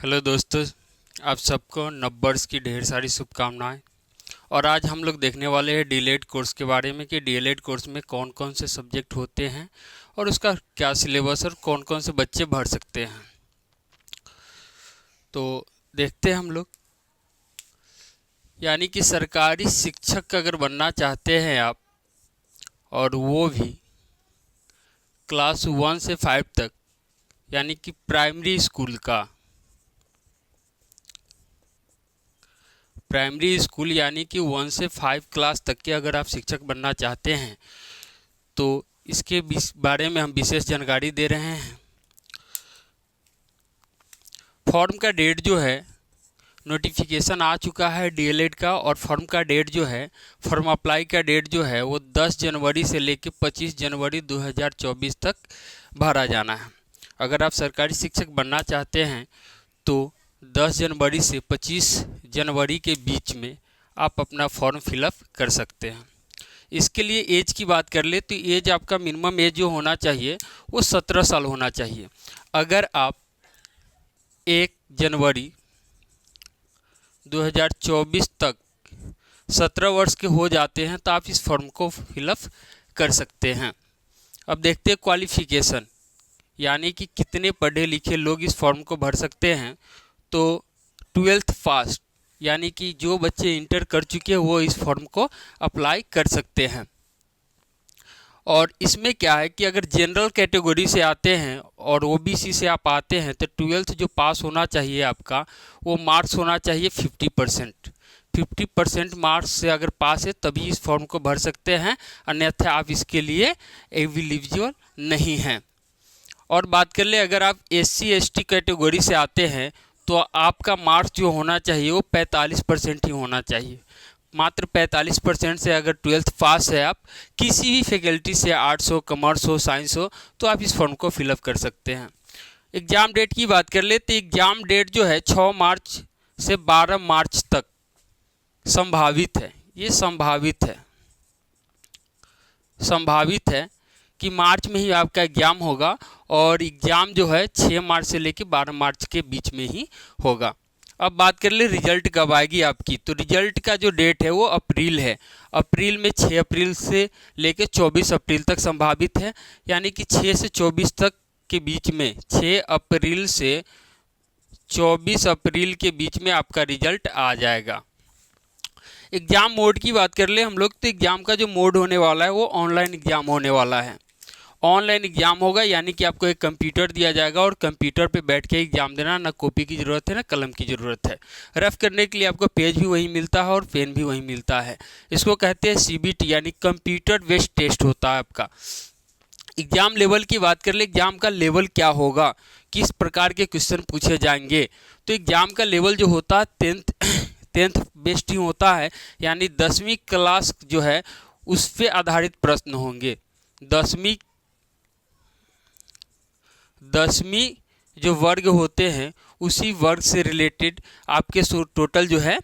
Hello दोस्तों, आप सबको नववर्ष की ढेर सारी शुभकामनाएं। और आज हम लोग देखने वाले हैं डीएलएड कोर्स के बारे में कि डीएलएड कोर्स में कौन कौन से सब्जेक्ट होते हैं और उसका क्या सिलेबस और कौन कौन से बच्चे भर सकते हैं। तो देखते हैं हम लोग। यानी कि सरकारी शिक्षक अगर बनना चाहते हैं आप, और वो भी क्लास 1 से 5 तक, यानी कि प्राइमरी स्कूल यानी कि 1 से 5 क्लास तक के अगर आप शिक्षक बनना चाहते हैं तो इसके बारे में हम विशेष जानकारी दे रहे हैं। फॉर्म का डेट जो है, नोटिफिकेशन आ चुका है डीएलएड का, और फॉर्म का डेट जो है, फॉर्म अप्लाई का डेट जो है वो 10 जनवरी से लेकर 25 जनवरी 2024 तक भरा जाना है। अगर आप सरकारी शिक्षक बनना चाहते हैं तो 10 जनवरी से 25 जनवरी के बीच में आप अपना फॉर्म फिलअप कर सकते हैं। इसके लिए एज की बात कर ले तो एज आपका मिनिमम एज जो होना चाहिए वो 17 साल होना चाहिए। अगर आप 1 जनवरी 2024 तक 17 वर्ष के हो जाते हैं तो आप इस फॉर्म को फिलअप कर सकते हैं। अब देखते हैं क्वालिफिकेशन, यानी कि कितने पढ़े लिखे लोग इस फॉर्म को भर सकते हैं। तो 12th पास, यानी कि जो बच्चे इंटर कर चुके हैं वो इस फॉर्म को अप्लाई कर सकते हैं। और इसमें क्या है कि अगर जनरल कैटेगरी से आते हैं और ओबीसी से आप आते हैं तो 12th जो पास होना चाहिए आपका, वो मार्क्स होना चाहिए 50%। 50% मार्क्स से अगर पास है तभी इस फॉर्म को भर सकते हैं, अन्यथा आप इसके लिए एलिजिबल नहीं हैं। और बात कर ले, अगर आप SC ST कैटेगरी से आते हैं तो आपका मार्क्स जो होना चाहिए वो 45% ही होना चाहिए। मात्र 45% से अगर 12th पास है आप किसी भी फैकल्टी से, आर्ट्स हो, कॉमर्स हो, साइंस हो, तो आप इस फॉर्म को फिलअप कर सकते हैं। एग्ज़ाम डेट की बात कर ले तो एग्ज़ाम डेट जो है 6 मार्च से 12 मार्च तक संभावित है। ये संभावित है कि मार्च में ही आपका एग्ज़ाम होगा, और एग्ज़ाम जो है 6 मार्च से लेकर 12 मार्च के बीच में ही होगा। अब बात कर ले रिजल्ट कब आएगी आपकी, तो रिजल्ट का जो डेट है वो अप्रैल है। अप्रैल में 6 अप्रैल से लेकर 24 अप्रैल तक संभावित है, यानी कि 6 से 24 तक के बीच में, 6 अप्रैल से 24 अप्रैल के बीच में आपका रिजल्ट आ जाएगा। एग्ज़ाम मोड की बात कर ले हम लोग तो एग्ज़ाम का जो मोड होने वाला है वो ऑनलाइन एग्ज़ाम होने वाला है। ऑनलाइन एग्ज़ाम होगा, यानी कि आपको एक कंप्यूटर दिया जाएगा और कंप्यूटर पे बैठ के एग्ज़ाम देना। ना कॉपी की ज़रूरत है ना कलम की ज़रूरत है। रफ करने के लिए आपको पेज भी वही मिलता है और पेन भी वही मिलता है। इसको कहते हैं CBT, यानी कंप्यूटर बेस्ड टेस्ट होता है आपका। एग्ज़ाम लेवल की बात कर ले, एग्ज़ाम का लेवल क्या होगा, किस प्रकार के क्वेश्चन पूछे जाएंगे। तो एग्ज़ाम का लेवल जो होता है 10th बेस्ड ही होता है, यानी 10वीं क्लास जो है उस पर आधारित प्रश्न होंगे। 10वीं जो वर्ग होते हैं उसी वर्ग से रिलेटेड आपके टोटल जो है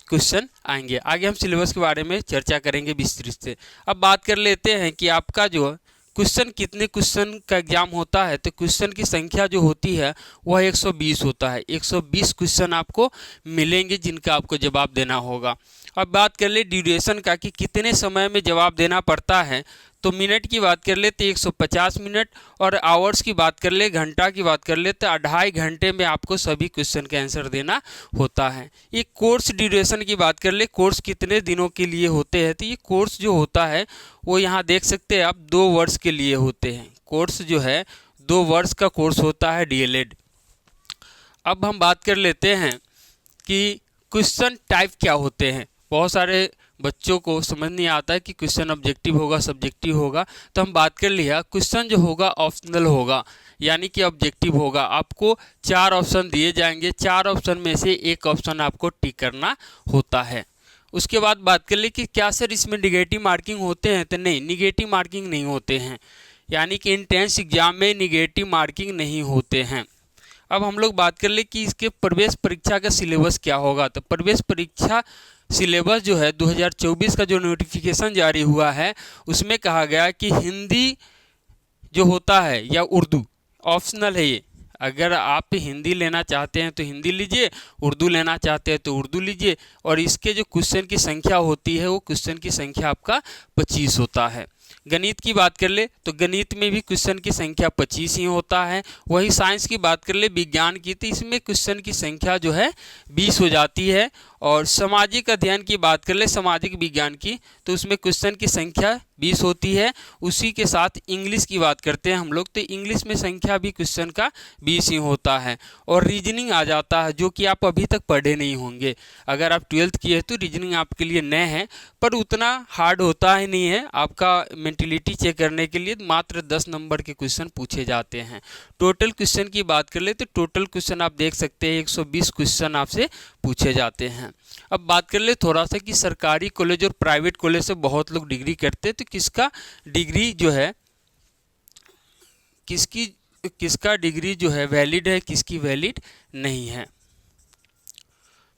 क्वेश्चन आएंगे। आगे हम सिलेबस के बारे में चर्चा करेंगे विस्तृत से। अब बात कर लेते हैं कि आपका जो क्वेश्चन, कितने क्वेश्चन का एग्जाम होता है, तो क्वेश्चन की संख्या जो होती है वह 120 होता है। 120 क्वेश्चन आपको मिलेंगे जिनका आपको जवाब देना होगा। अब बात कर ले ड्यूरेशन का कि कितने समय में जवाब देना पड़ता है, तो मिनट की बात कर ले तो 150 मिनट, और आवर्स की बात कर ले, घंटा की बात कर ले तो 2.5 घंटे में आपको सभी क्वेश्चन का आंसर देना होता है। ये कोर्स ड्यूरेशन की बात कर ले, कोर्स कितने दिनों के लिए होते हैं, तो ये कोर्स जो होता है वो यहाँ देख सकते हैं आप 2 वर्ष के लिए होते हैं। कोर्स जो है 2 वर्ष का कोर्स होता है डीएलएड। अब हम बात कर लेते हैं कि क्वेश्चन टाइप क्या होते हैं। बहुत सारे बच्चों को समझ नहीं आता है कि क्वेश्चन ऑब्जेक्टिव होगा, सब्जेक्टिव होगा, तो हम बात कर लिया क्वेश्चन जो होगा ऑप्शनल होगा, यानी कि ऑब्जेक्टिव होगा। आपको 4 ऑप्शन दिए जाएंगे, 4 ऑप्शन में से एक ऑप्शन आपको टिक करना होता है। उसके बाद बात कर ले कि क्या सर इसमें निगेटिव मार्किंग होते हैं, तो नहीं, निगेटिव मार्किंग नहीं होते हैं, यानी कि एंट्रेंस एग्जाम में निगेटिव मार्किंग नहीं होते हैं। अब हम लोग बात कर ले कि इसके प्रवेश परीक्षा का सिलेबस क्या होगा, तो प्रवेश परीक्षा सिलेबस जो है 2024 का जो नोटिफिकेशन जारी हुआ है उसमें कहा गया कि हिंदी जो होता है या उर्दू ऑप्शनल है ये, अगर आप हिंदी लेना चाहते हैं तो हिंदी लीजिए, उर्दू लेना चाहते हैं तो उर्दू लीजिए। और इसके जो क्वेश्चन की संख्या होती है वो क्वेश्चन की संख्या आपका 25 होता है। गणित की बात कर ले तो गणित में भी क्वेश्चन की संख्या 25 ही होता है। वही साइंस की बात कर ले, विज्ञान की, तो इसमें क्वेश्चन की संख्या जो है 20 हो जाती है। और सामाजिक अध्ययन की बात कर ले, सामाजिक विज्ञान की, तो उसमें क्वेश्चन की संख्या 20 होती है। उसी के साथ इंग्लिश की बात करते हैं हम लोग, तो इंग्लिश में संख्या भी क्वेश्चन का 20 ही होता है। और रीजनिंग आ जाता है, जो कि आप अभी तक पढ़े नहीं होंगे। अगर आप 12th किए तो रीजनिंग आपके लिए नए है, पर उतना हार्ड होता ही नहीं है। आपका मेंटलिटी चेक करने के लिए मात्र 10 नंबर के क्वेश्चन पूछे जाते हैं। टोटल क्वेश्चन की बात कर ले तो टोटल क्वेश्चन आप देख सकते हैं 120 क्वेश्चन आपसे पूछे जाते हैं। अब बात कर ले थोड़ा सा कि सरकारी कॉलेज और प्राइवेट कॉलेज से बहुत लोग डिग्री करते हैं, तो किसका डिग्री जो है किसका डिग्री जो है वैलिड है, किसकी वैलिड नहीं है।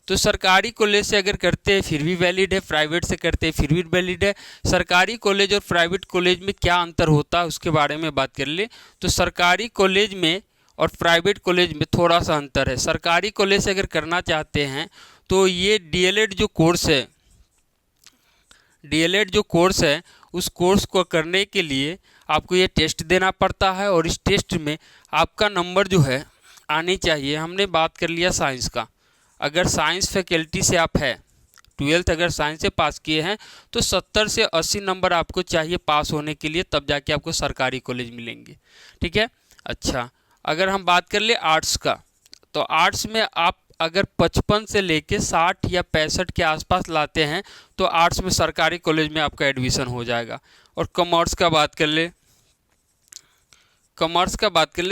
तो सरकारी कॉलेज से अगर करते हैं फिर भी वैलिड है, प्राइवेट से करते हैं फिर भी वैलिड है। सरकारी कॉलेज और प्राइवेट कॉलेज में क्या अंतर होता है उसके बारे में बात कर ले तो सरकारी कॉलेज में और प्राइवेट कॉलेज में थोड़ा सा अंतर है। सरकारी कॉलेज से अगर करना चाहते हैं तो ये डीएलएड जो कोर्स है उस कोर्स को करने के लिए आपको ये टेस्ट देना पड़ता है, और इस टेस्ट में आपका नंबर जो है आनी चाहिए। हमने बात कर लिया साइंस का, अगर साइंस फैकल्टी से आप है 12th अगर साइंस से पास किए हैं तो 70 से 80 नंबर आपको चाहिए पास होने के लिए, तब जाके आपको सरकारी कॉलेज मिलेंगे। ठीक है। अच्छा, अगर हम बात कर ले आर्ट्स का, तो आर्ट्स में आप अगर 55 से लेके 60 या 65 के आसपास लाते हैं तो आर्ट्स में सरकारी कॉलेज में आपका एडमिशन हो जाएगा। और कॉमर्स का बात कर ले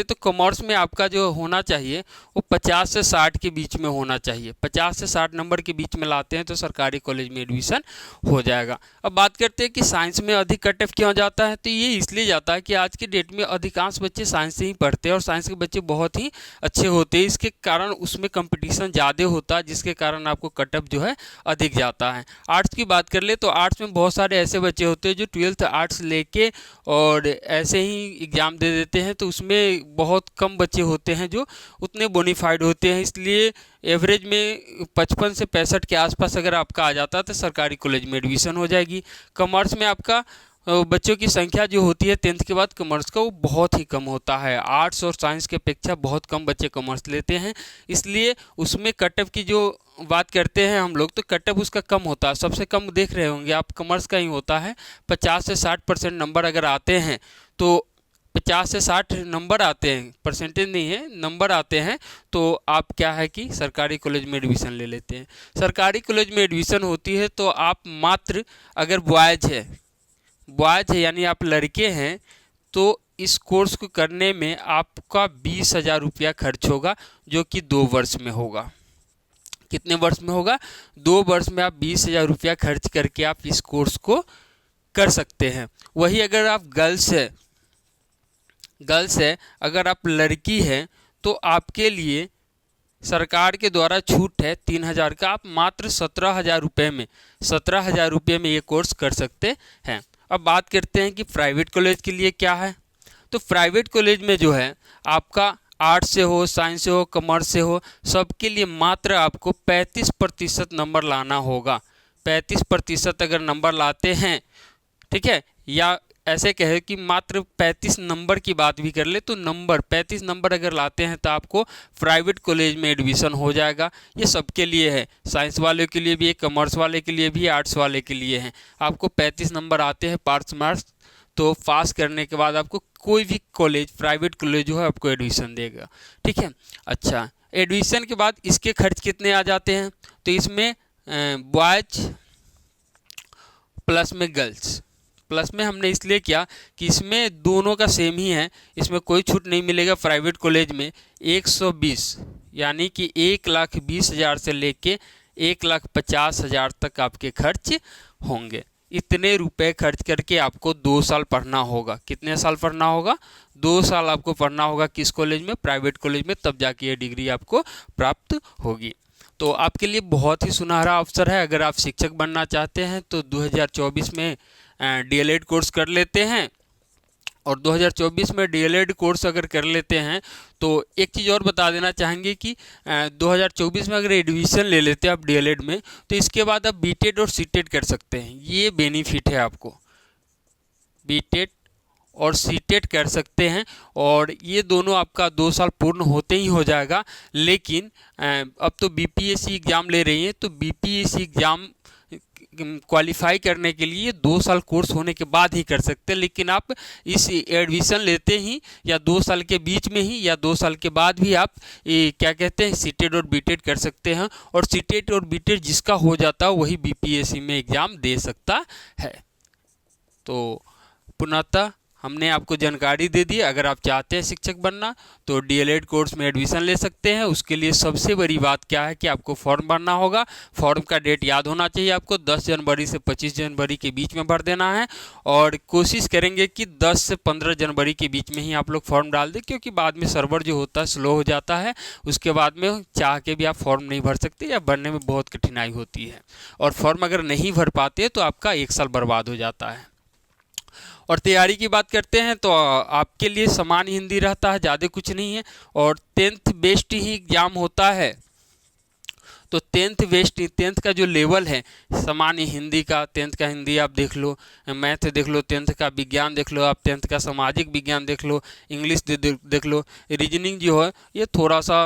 तो कॉमर्स में आपका जो होना चाहिए वो 50 से 60 के बीच में होना चाहिए। 50 से 60 नंबर के बीच में लाते हैं तो सरकारी कॉलेज में एडमिशन हो जाएगा। अब बात करते हैं कि साइंस में अधिक कट ऑफ क्यों जाता है, तो ये इसलिए जाता है कि आज के डेट में अधिकांश बच्चे साइंस से ही पढ़ते हैं और साइंस के बच्चे बहुत ही अच्छे होते हैं। इसके कारण उसमें कंपटीशन ज़्यादा होता है, जिसके कारण आपको कट ऑफ जो है अधिक जाता है। आर्ट्स की बात कर ले तो आर्ट्स में बहुत सारे ऐसे बच्चे होते हैं जो 12th आर्ट्स लेके और ऐसे ही एग्ज़ाम दे देते हैं, तो उसमें बहुत कम बच्चे होते हैं जो उतने बोनीफाइड होते हैं। इसलिए एवरेज में 55 से 65 के आसपास अगर आपका आ जाता है तो सरकारी कॉलेज में एडमिशन हो जाएगी। कॉमर्स में आपका बच्चों की संख्या जो होती है 10th के बाद कॉमर्स का वो बहुत ही कम होता है। आर्ट्स और साइंस की अपेक्षा बहुत कम बच्चे कॉमर्स लेते हैं, इसलिए उसमें कट ऑफ की जो बात करते हैं हम लोग तो कट ऑफ उसका कम होता है। सबसे कम देख रहे होंगे आप कॉमर्स का ही होता है। 50 से 60% नंबर अगर आते हैं तो 50 से 60 नंबर आते हैं, परसेंटेज नहीं है, नंबर आते हैं, तो आप क्या है कि सरकारी कॉलेज में एडमिशन ले लेते हैं। सरकारी कॉलेज में एडमिशन होती है तो आप मात्र अगर बॉयज़ है यानी आप लड़के हैं तो इस कोर्स को करने में आपका 20,000 रुपया खर्च होगा, जो कि 2 वर्ष में होगा। कितने वर्ष में होगा? 2 वर्ष में आप 20,000 रुपया खर्च करके आप इस कोर्स को कर सकते हैं। वही अगर आप गर्ल्स है, अगर आप लड़की हैं तो आपके लिए सरकार के द्वारा छूट है 3,000 का, आप मात्र 17,000 रुपये में ये कोर्स कर सकते हैं। अब बात करते हैं कि प्राइवेट कॉलेज के लिए क्या है। तो प्राइवेट कॉलेज में जो है आपका आर्ट्स से हो, साइंस से हो, कॉमर्स से हो, सबके लिए मात्र आपको 35% नंबर लाना होगा। 35% अगर नंबर लाते हैं, ठीक है, या ऐसे कहे कि मात्र 35 नंबर की बात भी कर ले तो 35 नंबर अगर लाते हैं तो आपको प्राइवेट कॉलेज में एडमिशन हो जाएगा। ये सबके लिए है, साइंस वाले के लिए भी है, कॉमर्स वाले के लिए भी है, आर्ट्स वाले के लिए है। आपको 35 नंबर आते हैं पास मार्क्स, तो पास करने के बाद आपको कोई भी कॉलेज, प्राइवेट कॉलेज जो है आपको एडमिशन देगा। ठीक है। अच्छा, एडमिशन के बाद इसके खर्च कितने आ जाते हैं, तो इसमें बॉयज प्लस में गर्ल्स, प्लस में हमने इसलिए किया कि इसमें दोनों का सेम ही है, इसमें कोई छूट नहीं मिलेगा। प्राइवेट कॉलेज में 120 यानी कि 1,20,000 से लेके 1,50,000 तक आपके खर्च होंगे। इतने रुपए खर्च करके आपको 2 साल पढ़ना होगा। कितने साल पढ़ना होगा? 2 साल आपको पढ़ना होगा। किस कॉलेज में? प्राइवेट कॉलेज में, तब जाके ये डिग्री आपको प्राप्त होगी। तो आपके लिए बहुत ही सुनहरा अवसर है। अगर आप शिक्षक बनना चाहते हैं तो 2024 में डीएलएड कोर्स कर लेते हैं और 2024 में डीएलएड कोर्स अगर कर लेते हैं तो एक चीज़ और बता देना चाहेंगे कि 2024 में अगर एडमिशन ले लेते हैं आप डीएलएड में, तो इसके बाद आप बीटेड और सीटेड कर सकते हैं। ये बेनिफिट है आपको, बीटेड और सीटेड कर सकते हैं, और ये दोनों आपका 2 साल पूर्ण होते ही हो जाएगा। लेकिन अब तो बीपीएससी एग्ज़ाम ले रही हैं, तो बीपीएससी एग्ज़ाम क्वालिफाई करने के लिए 2 साल कोर्स होने के बाद ही कर सकते हैं। लेकिन आप इस एडमिशन लेते ही या 2 साल के बीच में ही या 2 साल के बाद भी आप क्या कहते हैं सीटेड और बीटेड कर सकते हैं, और सीटेड और बीटेड जिसका हो जाता है वही बीपीएससी में एग्ज़ाम दे सकता है। तो पुनः हमने आपको जानकारी दे दी। अगर आप चाहते हैं शिक्षक बनना तो डीएलएड कोर्स में एडमिशन ले सकते हैं। उसके लिए सबसे बड़ी बात क्या है कि आपको फॉर्म भरना होगा। फॉर्म का डेट याद होना चाहिए आपको, 10 जनवरी से 25 जनवरी के बीच में भर देना है, और कोशिश करेंगे कि 10 से 15 जनवरी के बीच में ही आप लोग फॉर्म डाल दें, क्योंकि बाद में सर्वर जो होता है स्लो हो जाता है। उसके बाद में चाह के भी आप फॉर्म नहीं भर सकते या भरने में बहुत कठिनाई होती है, और फॉर्म अगर नहीं भर पाते तो आपका 1 साल बर्बाद हो जाता है। और तैयारी की बात करते हैं तो आपके लिए सामान्य हिंदी रहता है, ज़्यादा कुछ नहीं है, और 10th बेस्ड ही एग्जाम होता है। तो 10th का जो लेवल है सामान्य हिंदी का, 10th का हिंदी आप देख लो, मैथ देख लो, 10th का विज्ञान देख लो, आप 10th का सामाजिक विज्ञान देख लो, इंग्लिश देख लो, रीजनिंग जो है ये थोड़ा सा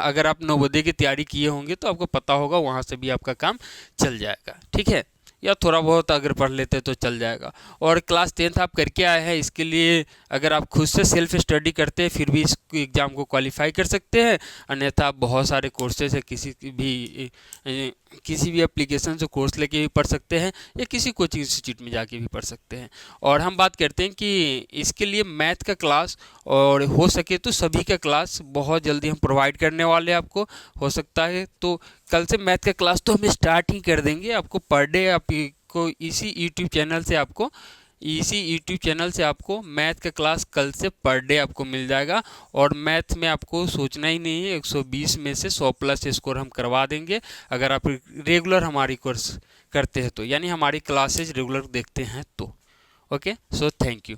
अगर आप नवोदय की तैयारी किए होंगे तो आपको पता होगा, वहाँ से भी आपका काम चल जाएगा, ठीक है, या थोड़ा बहुत अगर पढ़ लेते तो चल जाएगा। और क्लास 10th आप करके आए हैं, इसके लिए अगर आप खुद से सेल्फ स्टडी करते हैं फिर भी इस एग्ज़ाम को क्वालिफाई कर सकते हैं। अन्यथा आप बहुत सारे कोर्सेज है, किसी भी एप्लीकेशन से कोर्स लेके भी पढ़ सकते हैं, या किसी कोचिंग इंस्टीट्यूट में जाके भी पढ़ सकते हैं। और हम बात करते हैं कि इसके लिए मैथ का क्लास, और हो सके तो सभी का क्लास बहुत जल्दी हम प्रोवाइड करने वाले हैं आपको। हो सकता है तो कल से मैथ का क्लास तो हम स्टार्ट ही कर देंगे। आपको पर डे आपको इसी यूट्यूब चैनल से आपको मैथ का क्लास कल से पर डे आपको मिल जाएगा। और मैथ में आपको सोचना ही नहीं है, 120 में से 100+ स्कोर हम करवा देंगे अगर आप रेगुलर हमारी कोर्स करते हैं तो, यानी हमारी क्लासेज रेगुलर देखते हैं तो। Okay, so thank you.